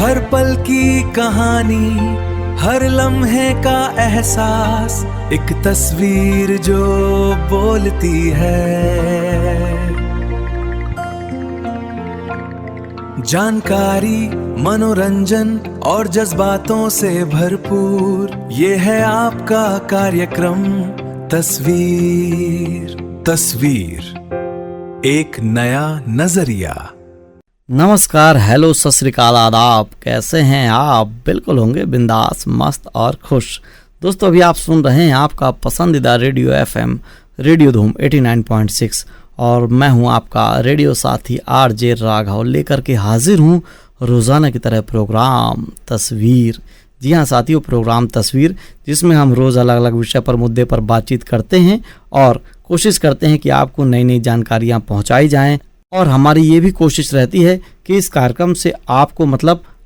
हर पल की कहानी, हर लम्हे का एहसास, एक तस्वीर जो बोलती है। जानकारी, मनोरंजन और जज्बातों से भरपूर ये है आपका कार्यक्रम तस्वीर। तस्वीर, एक नया नजरिया। नमस्कार, हेलो, सत श्री अकाल, आदाब। कैसे हैं आप? बिल्कुल होंगे बिंदास, मस्त और खुश। दोस्तों, अभी आप सुन रहे हैं आपका पसंदीदा रेडियो एफएम रेडियो धूम 89.6 और मैं हूं आपका रेडियो साथी आरजे राघव, लेकर के हाजिर हूं रोज़ाना की तरह प्रोग्राम तस्वीर। जी हाँ साथियों, प्रोग्राम तस्वीर, जिसमें हम रोज़ अलग अलग विषय पर, मुद्दे पर बातचीत करते हैं और कोशिश करते हैं कि आपको नई नई जानकारियाँ पहुँचाई जाएँ। और हमारी ये भी कोशिश रहती है कि इस कार्यक्रम से आपको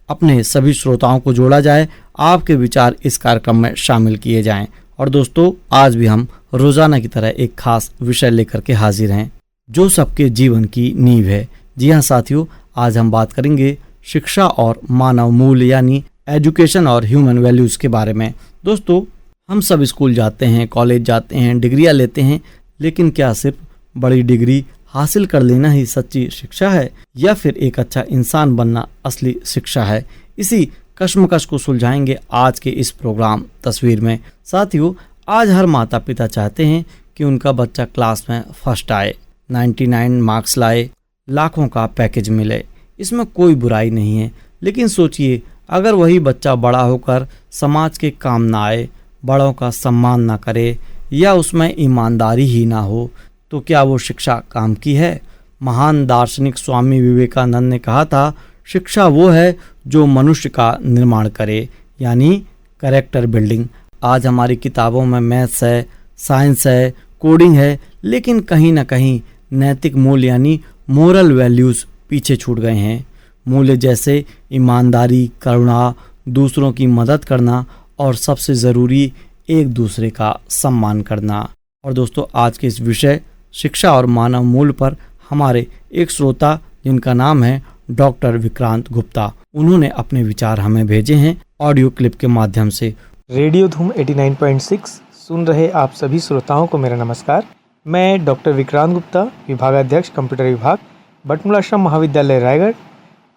अपने सभी श्रोताओं को जोड़ा जाए, आपके विचार इस कार्यक्रम में शामिल किए जाएं। और दोस्तों, आज भी हम रोज़ाना की तरह एक खास विषय लेकर के हाजिर हैं जो सबके जीवन की नींव है। जी हाँ साथियों, आज हम बात करेंगे शिक्षा और मानव मूल्य यानी एजुकेशन और ह्यूमन वैल्यूज़ के बारे में। दोस्तों, हम सब स्कूल जाते हैं, कॉलेज जाते हैं, डिग्रियाँ लेते हैं, लेकिन क्या सिर्फ बड़ी डिग्री हासिल कर लेना ही सच्ची शिक्षा है या फिर एक अच्छा इंसान बनना असली शिक्षा है? इसी कश्मकश को सुलझाएंगे आज के इस प्रोग्राम तस्वीर में। साथियों, आज हर माता पिता चाहते हैं कि उनका बच्चा क्लास में फर्स्ट आए, 99 मार्क्स लाए, लाखों का पैकेज मिले। इसमें कोई बुराई नहीं है, लेकिन सोचिए अगर वही बच्चा बड़ा होकर समाज के काम ना आए, बड़ों का सम्मान ना करे या उसमें ईमानदारी ही ना हो, तो क्या वो शिक्षा काम की है? महान दार्शनिक स्वामी विवेकानंद ने कहा था, शिक्षा वो है जो मनुष्य का निर्माण करे, यानी कैरेक्टर बिल्डिंग। आज हमारी किताबों में मैथ्स है, साइंस है, कोडिंग है, लेकिन कहीं ना कहीं नैतिक मूल्य यानी मोरल वैल्यूज़ पीछे छूट गए हैं। मूल्य जैसे ईमानदारी, करुणा, दूसरों की मदद करना और सबसे ज़रूरी एक दूसरे का सम्मान करना। और दोस्तों, आज के इस विषय शिक्षा और मानव मूल्य पर हमारे एक श्रोता, जिनका नाम है डॉक्टर विक्रांत गुप्ता, उन्होंने अपने विचार हमें भेजे हैं ऑडियो क्लिप के माध्यम से। रेडियो धूम 89.6 सुन रहे आप सभी श्रोताओं को मेरा नमस्कार। मैं डॉक्टर विक्रांत गुप्ता, विभागाध्यक्ष कंप्यूटर विभाग, बटमूलाश्रम महाविद्यालय रायगढ़,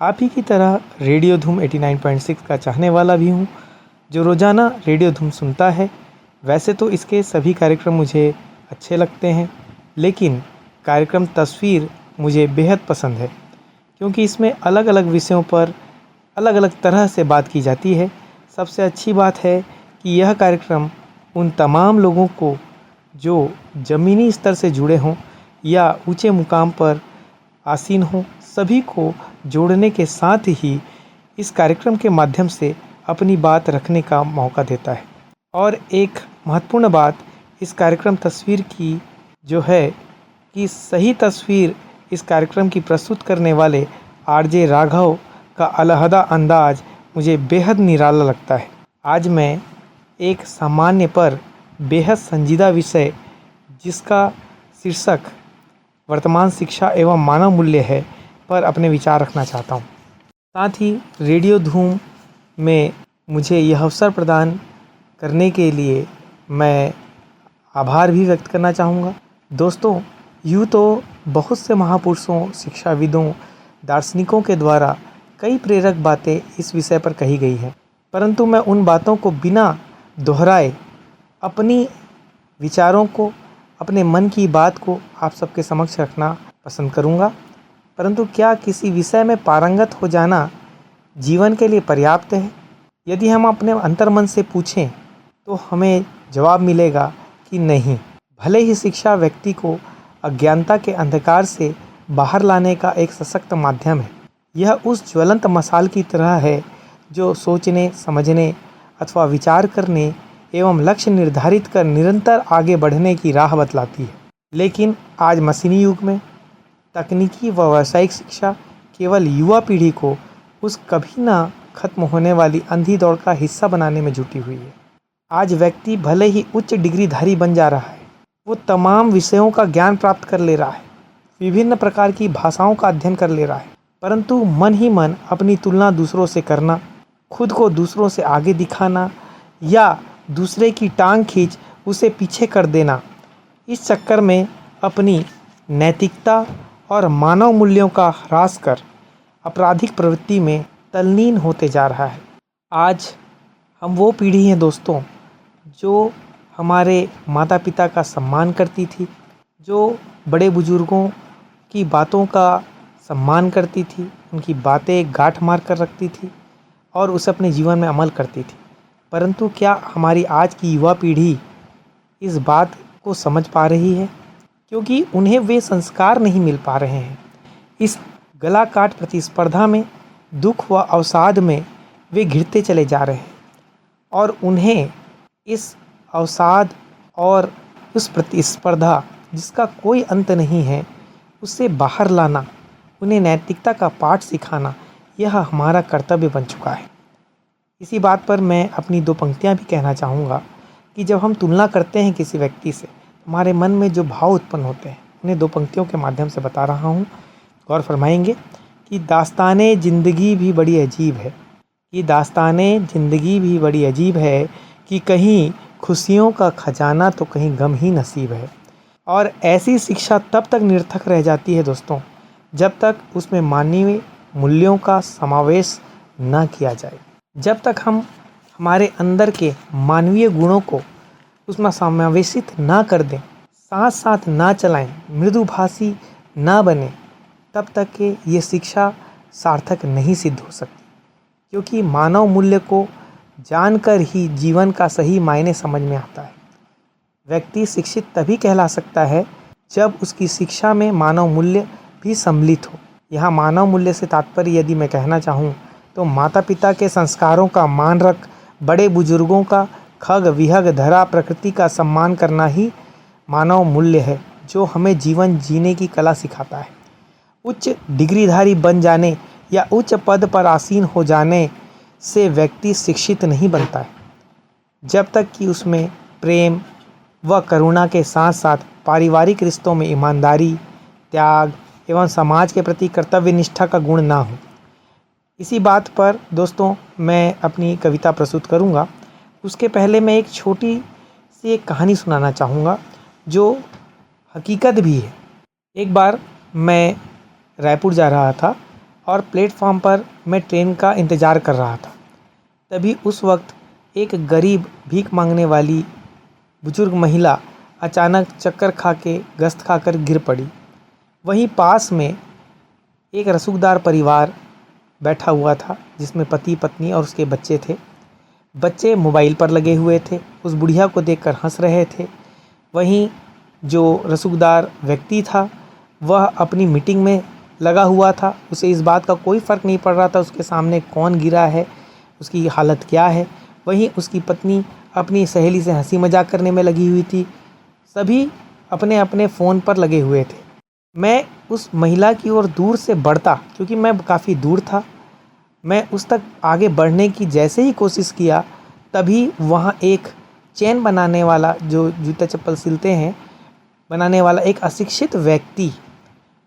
आप ही की तरह रेडियो धूम 89.6 का चाहने वाला भी हूँ, जो रोज़ाना रेडियो धूम सुनता है। वैसे तो इसके सभी कार्यक्रम मुझे अच्छे लगते हैं, लेकिन कार्यक्रम तस्वीर मुझे बेहद पसंद है, क्योंकि इसमें अलग अलग विषयों पर अलग अलग तरह से बात की जाती है। सबसे अच्छी बात है कि यह कार्यक्रम उन तमाम लोगों को जो ज़मीनी स्तर से जुड़े हों या ऊंचे मुकाम पर आसीन हों, सभी को जोड़ने के साथ ही इस कार्यक्रम के माध्यम से अपनी बात रखने का मौका देता है। और एक महत्वपूर्ण बात इस कार्यक्रम तस्वीर की जो है कि सही तस्वीर इस कार्यक्रम की प्रस्तुत करने वाले आरजे राघव का अलहदा अंदाज मुझे बेहद निराला लगता है। आज मैं एक सामान्य पर बेहद संजीदा विषय, जिसका शीर्षक वर्तमान शिक्षा एवं मानव मूल्य है, पर अपने विचार रखना चाहता हूँ। साथ ही रेडियो धूम में मुझे यह अवसर प्रदान करने के लिए मैं आभार भी व्यक्त करना चाहूँगा। दोस्तों, यूँ तो बहुत से महापुरुषों, शिक्षाविदों, दार्शनिकों के द्वारा कई प्रेरक बातें इस विषय पर कही गई हैं, परंतु मैं उन बातों को बिना दोहराए अपनी विचारों को, अपने मन की बात को आप सबके समक्ष रखना पसंद करूँगा। परंतु क्या किसी विषय में पारंगत हो जाना जीवन के लिए पर्याप्त है? यदि हम अपने अंतर्मन से पूछें तो हमें जवाब मिलेगा कि नहीं। भले ही शिक्षा व्यक्ति को अज्ञानता के अंधकार से बाहर लाने का एक सशक्त माध्यम है, यह उस ज्वलंत मशाल की तरह है जो सोचने, समझने अथवा विचार करने एवं लक्ष्य निर्धारित कर निरंतर आगे बढ़ने की राह बतलाती है। लेकिन आज मशीनी युग में तकनीकी व व्यावसायिक शिक्षा केवल युवा पीढ़ी को उस कभी ना खत्म होने वाली अंधी दौड़ का हिस्सा बनाने में जुटी हुई है। आज व्यक्ति भले ही उच्च डिग्रीधारी बन जा रहा है, वो तमाम विषयों का ज्ञान प्राप्त कर ले रहा है, विभिन्न प्रकार की भाषाओं का अध्ययन कर ले रहा है, परंतु मन ही मन अपनी तुलना दूसरों से करना, खुद को दूसरों से आगे दिखाना या दूसरे की टांग खींच उसे पीछे कर देना, इस चक्कर में अपनी नैतिकता और मानव मूल्यों का ह्रास कर आपराधिक प्रवृत्ति में तल्लीन होते जा रहा है। आज हम वो पीढ़ी हैं दोस्तों जो हमारे माता पिता का सम्मान करती थी, जो बड़े बुजुर्गों की बातों का सम्मान करती थी, उनकी बातें गांठ मार कर रखती थी और उसे अपने जीवन में अमल करती थी। परंतु क्या हमारी आज की युवा पीढ़ी इस बात को समझ पा रही है? क्योंकि उन्हें वे संस्कार नहीं मिल पा रहे हैं। इस गला काट प्रतिस्पर्धा में, दुख व अवसाद में वे घिरते चले जा रहे हैं और उन्हें इस अवसाद और उस प्रतिस्पर्धा जिसका कोई अंत नहीं है, उससे बाहर लाना, उन्हें नैतिकता का पाठ सिखाना, यह हमारा कर्तव्य बन चुका है। इसी बात पर मैं अपनी दो पंक्तियां भी कहना चाहूँगा कि जब हम तुलना करते हैं किसी व्यक्ति से, हमारे मन में जो भाव उत्पन्न होते हैं, उन्हें दो पंक्तियों के माध्यम से बता रहा हूँ। गौर फरमाएंगे कि दास्ताने ज़िंदगी भी बड़ी अजीब है, कि दास्ताने ज़िंदगी भी बड़ी अजीब है, कि कहीं खुशियों का खजाना तो कहीं गम ही नसीब है। और ऐसी शिक्षा तब तक निरर्थक रह जाती है दोस्तों, जब तक उसमें मानवीय मूल्यों का समावेश न किया जाए, जब तक हम हमारे अंदर के मानवीय गुणों को उसमें समावेशित ना कर दें, साथ साथ ना चलाएं, मृदुभाषी ना बने, तब तक के ये शिक्षा सार्थक नहीं सिद्ध हो सकती। क्योंकि मानव मूल्य को जानकर ही जीवन का सही मायने समझ में आता है। व्यक्ति शिक्षित तभी कहला सकता है जब उसकी शिक्षा में मानव मूल्य भी सम्मिलित हो। यहाँ मानव मूल्य से तात्पर्य यदि मैं कहना चाहूँ तो माता पिता के संस्कारों का मान रख, बड़े बुजुर्गों का खग विहग धरा प्रकृति का सम्मान करना ही मानव मूल्य है, जो हमें जीवन जीने की कला सिखाता है। उच्च डिग्रीधारी बन जाने या उच्च पद पर आसीन हो जाने से व्यक्ति शिक्षित नहीं बनता है, जब तक कि उसमें प्रेम व करुणा के साथ साथ पारिवारिक रिश्तों में ईमानदारी, त्याग एवं समाज के प्रति कर्तव्य निष्ठा का गुण ना हो। इसी बात पर दोस्तों मैं अपनी कविता प्रस्तुत करूंगा। उसके पहले मैं एक छोटी सी एक कहानी सुनाना चाहूँगा जो हकीकत भी है। एक बार मैं रायपुर जा रहा था और प्लेटफॉर्म पर मैं ट्रेन का इंतज़ार कर रहा था। तभी उस वक्त एक गरीब भीख मांगने वाली बुजुर्ग महिला अचानक चक्कर खा के गस्त खाकर गिर पड़ी। वहीं पास में एक रसूखदार परिवार बैठा हुआ था, जिसमें पति पत्नी और उसके बच्चे थे। बच्चे मोबाइल पर लगे हुए थे, उस बुढ़िया को देखकर हंस रहे थे। वहीं जो रसूखदार व्यक्ति था वह अपनी मीटिंग में लगा हुआ था। उसे इस बात का कोई फ़र्क नहीं पड़ रहा था उसके सामने कौन गिरा है, उसकी हालत क्या है। वहीं उसकी पत्नी अपनी सहेली से हंसी मजाक करने में लगी हुई थी। सभी अपने अपने फ़ोन पर लगे हुए थे। मैं उस महिला की ओर दूर से बढ़ता, क्योंकि मैं काफ़ी दूर था, मैं उस तक आगे बढ़ने की जैसे ही कोशिश किया, तभी वहाँ एक चेन बनाने वाला, जो जूता चप्पल सिलते हैं, बनाने वाला एक अशिक्षित व्यक्ति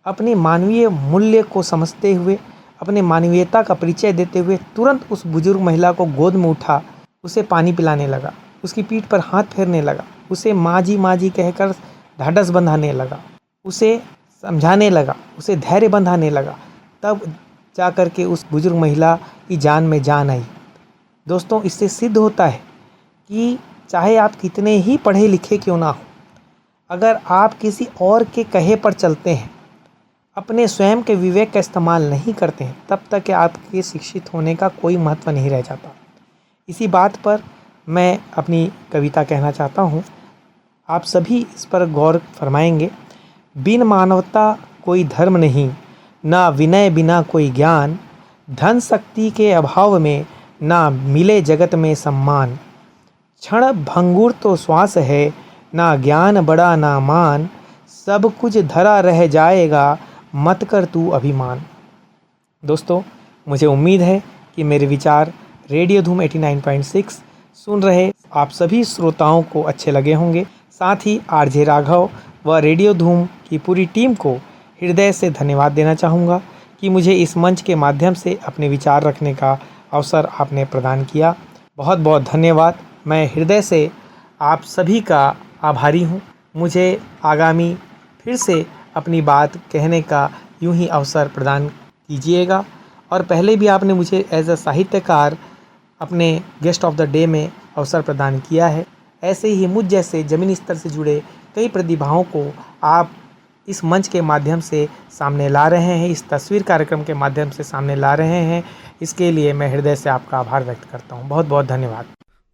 अपने मानवीय मूल्य को समझते हुए, अपने मानवीयता का परिचय देते हुए तुरंत उस बुजुर्ग महिला को गोद में उठा, उसे पानी पिलाने लगा, उसकी पीठ पर हाथ फेरने लगा, उसे माँ जी कहकर ढाढ़स बंधाने लगा, उसे समझाने लगा, उसे धैर्य बंधाने लगा। तब जा कर के उस बुजुर्ग महिला की जान में जान आई। दोस्तों, इससे सिद्ध होता है कि चाहे आप कितने ही पढ़े लिखे क्यों ना हो, अगर आप किसी और के कहे पर चलते हैं, अपने स्वयं के विवेक का इस्तेमाल नहीं करते हैं, तब तक आपके शिक्षित होने का कोई महत्व नहीं रह जाता। इसी बात पर मैं अपनी कविता कहना चाहता हूँ। आप सभी इस पर गौर फरमाएंगे। बिन मानवता कोई धर्म नहीं, ना विनय बिना कोई ज्ञान, धन शक्ति के अभाव में ना मिले जगत में सम्मान, क्षण भंगुर तो श्वास है, ना ज्ञान बड़ा ना मान, सब कुछ धरा रह जाएगा, मत कर तू अभिमान। दोस्तों, मुझे उम्मीद है कि मेरे विचार रेडियो धूम 89.6 सुन रहे आप सभी श्रोताओं को अच्छे लगे होंगे। साथ ही आरजे राघव व रेडियो धूम की पूरी टीम को हृदय से धन्यवाद देना चाहूँगा कि कि मुझे इस मंच के माध्यम से अपने विचार रखने का अवसर आपने प्रदान किया। बहुत बहुत धन्यवाद। मैं हृदय से आप सभी का आभारी हूँ। मुझे आगामी फिर से अपनी बात कहने का यूं ही अवसर प्रदान कीजिएगा। और पहले भी आपने मुझे एज अ साहित्यकार अपने गेस्ट ऑफ द डे में अवसर प्रदान किया है। ऐसे ही मुझ जैसे ज़मीनी स्तर से जुड़े कई प्रतिभाओं को आप इस मंच के माध्यम से सामने ला रहे हैं, इस तस्वीर कार्यक्रम के माध्यम से सामने ला रहे हैं। इसके लिए मैं हृदय से आपका आभार व्यक्त करता हूं। बहुत बहुत धन्यवाद।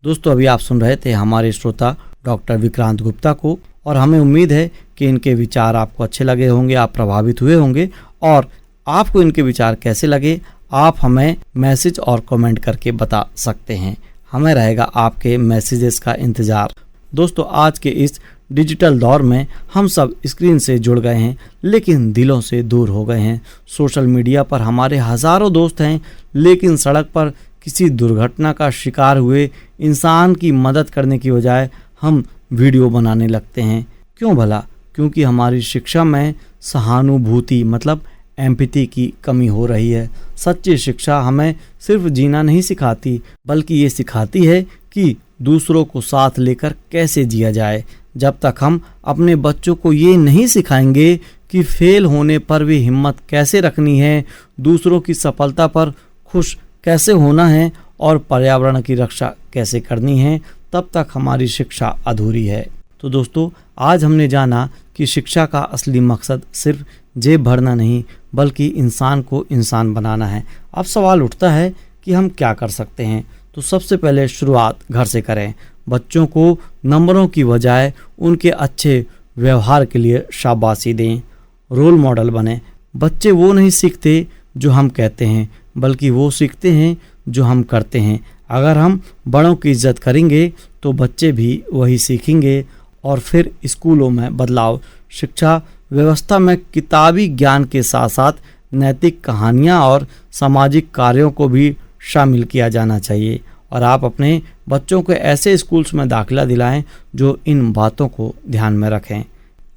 दोस्तों अभी आप सुन रहे थे हमारे श्रोता डॉक्टर विक्रांत गुप्ता को, और हमें उम्मीद है कि इनके विचार आपको अच्छे लगे होंगे, आप प्रभावित हुए होंगे। और आपको इनके विचार कैसे लगे आप हमें मैसेज और कमेंट करके बता सकते हैं। हमें रहेगा आपके मैसेजेस का इंतज़ार। दोस्तों आज के इस डिजिटल दौर में हम सब स्क्रीन से जुड़ गए हैं, लेकिन दिलों से दूर हो गए हैं। सोशल मीडिया पर हमारे हज़ारों दोस्त हैं, लेकिन सड़क पर किसी दुर्घटना का शिकार हुए इंसान की मदद करने की बजाय हम वीडियो बनाने लगते हैं। क्यों भला? क्योंकि हमारी शिक्षा में सहानुभूति मतलब एम्पैथी की कमी हो रही है। सच्ची शिक्षा हमें सिर्फ जीना नहीं सिखाती, बल्कि ये सिखाती है कि दूसरों को साथ लेकर कैसे जिया जाए। जब तक हम अपने बच्चों को ये नहीं सिखाएंगे कि फेल होने पर भी हिम्मत कैसे रखनी है, दूसरों की सफलता पर खुश कैसे होना है और पर्यावरण की रक्षा कैसे करनी है, तब तक हमारी शिक्षा अधूरी है। तो दोस्तों आज हमने जाना कि शिक्षा का असली मकसद सिर्फ जेब भरना नहीं, बल्कि इंसान को इंसान बनाना है। अब सवाल उठता है कि हम क्या कर सकते हैं। तो सबसे पहले शुरुआत घर से करें। बच्चों को नंबरों की बजाय उनके अच्छे व्यवहार के लिए शाबाशी दें। रोल मॉडल बने। बच्चे वो नहीं सीखते जो हम कहते हैं, बल्कि वो सीखते हैं जो हम करते हैं। अगर हम बड़ों की इज्जत करेंगे तो बच्चे भी वही सीखेंगे। और फिर स्कूलों में बदलाव। शिक्षा व्यवस्था में किताबी ज्ञान के साथ साथ नैतिक कहानियाँ और सामाजिक कार्यों को भी शामिल किया जाना चाहिए। और आप अपने बच्चों को ऐसे स्कूल्स में दाखिला दिलाएं जो इन बातों को ध्यान में रखें।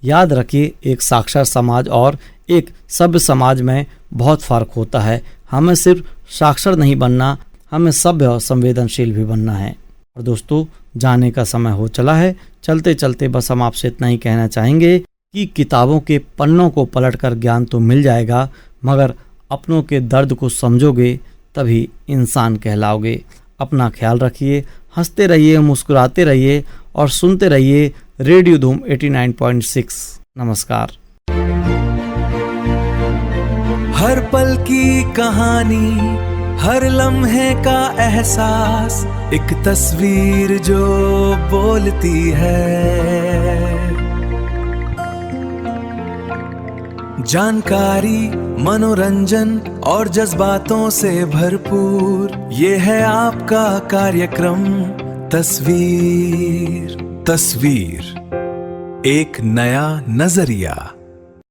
याद रखिए, एक साक्षर समाज और एक सभ्य समाज में बहुत फ़र्क होता है। हमें सिर्फ साक्षर नहीं बनना, हमें सभ्य और संवेदनशील भी बनना है। और दोस्तों जाने का समय हो चला है। चलते चलते बस हम आपसे इतना ही कहना चाहेंगे कि किताबों के पन्नों को पलटकर ज्ञान तो मिल जाएगा, मगर अपनों के दर्द को समझोगे तभी इंसान कहलाओगे। अपना ख्याल रखिए, हंसते रहिए, मुस्कुराते रहिए और सुनते रहिए रेडियो धूम 89.6। नमस्कार। हर पल की कहानी, हर लम्हे का एहसास, एक तस्वीर जो बोलती है। जानकारी, मनोरंजन और जज्बातों से भरपूर, ये है आपका कार्यक्रम तस्वीर। तस्वीर, एक नया नजरिया।